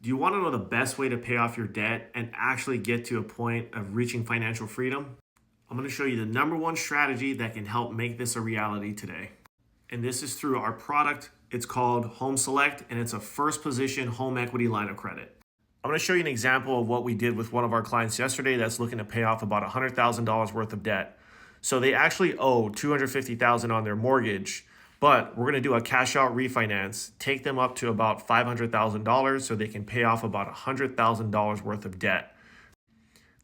Do you want to know the best way to pay off your debt and actually get to a point of reaching financial freedom? I'm going to show you the number one strategy that can help make this a reality today. And this is through our product. It's called Home Select, and it's a first position home equity line of credit. I'm going to show you an example of what we did with one of our clients yesterday that's looking to pay off about $100,000 worth of debt. So they actually owe $250,000 on their mortgage, but we're going to do a cash out refinance, take them up to about $500,000 so they can pay off about $100,000 worth of debt.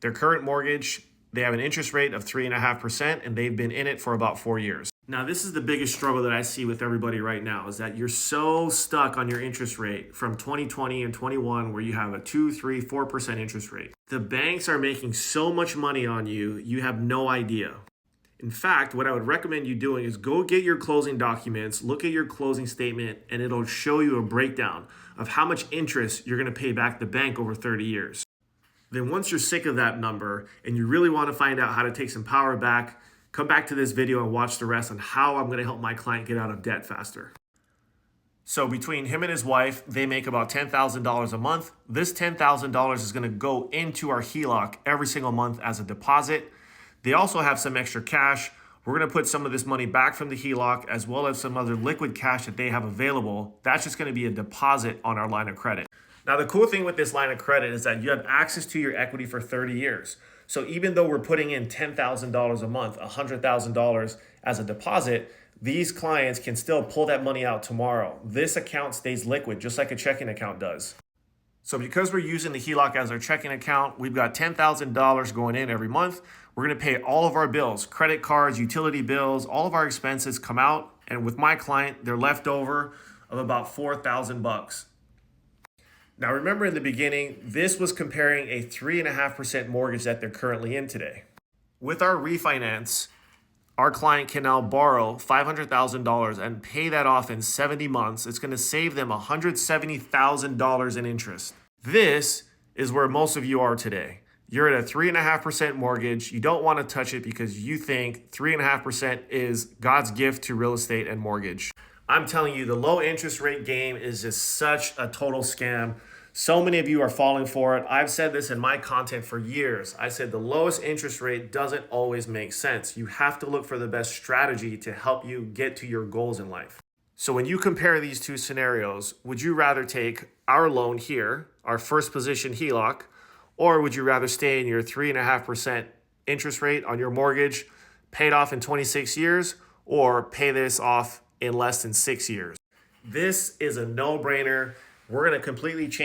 Their current mortgage, they have an interest rate of 3.5%, and they've been in it for about 4 years. Now, this is the biggest struggle that I see with everybody right now is that you're so stuck on your interest rate from 2020 and 21 where you have a 2, 3, 4% interest rate. The banks are making so much money on you, you have no idea. In fact, what I would recommend you doing is go get your closing documents, look at your closing statement, and it'll show you a breakdown of how much interest you're going to pay back the bank over 30 years. Then once you're sick of that number and you really want to find out how to take some power back, come back to this video and watch the rest on how I'm going to help my client get out of debt faster. So between him and his wife, they make about $10,000 a month. This $10,000 is going to go into our HELOC every single month as a deposit. They also have some extra cash. We're going to put some of this money back from the HELOC as well as some other liquid cash that they have available. That's just going to be a deposit on our line of credit. Now, the cool thing with this line of credit is that you have access to your equity for 30 years. So even though we're putting in $10,000 a month, $100,000 as a deposit, these clients can still pull that money out tomorrow. This account stays liquid, just like a checking account does. So because we're using the HELOC as our checking account, we've got $10,000 going in every month. We're going to pay all of our bills, credit cards, utility bills, all of our expenses come out. And with my client, they're left over of about $4,000. Now, remember in the beginning, this was comparing a 3.5% mortgage that they're currently in today. With our refinance, our client can now borrow $500,000 and pay that off in 70 months. It's going to save them $170,000 in interest. This is where most of you are today. You're at a 3.5% mortgage. You don't want to touch it because you think 3.5% is God's gift to real estate and mortgage. I'm telling you, the low interest rate game is just such a total scam. So many of you are falling for it. I've said this in my content for years. I said the lowest interest rate doesn't always make sense. You have to look for the best strategy to help you get to your goals in life. So when you compare these two scenarios, would you rather take our loan here, our first position HELOC, or would you rather stay in your 3.5% interest rate on your mortgage, paid off in 26 years, or pay this off in less than 6 years? This is a no-brainer. We're going to completely change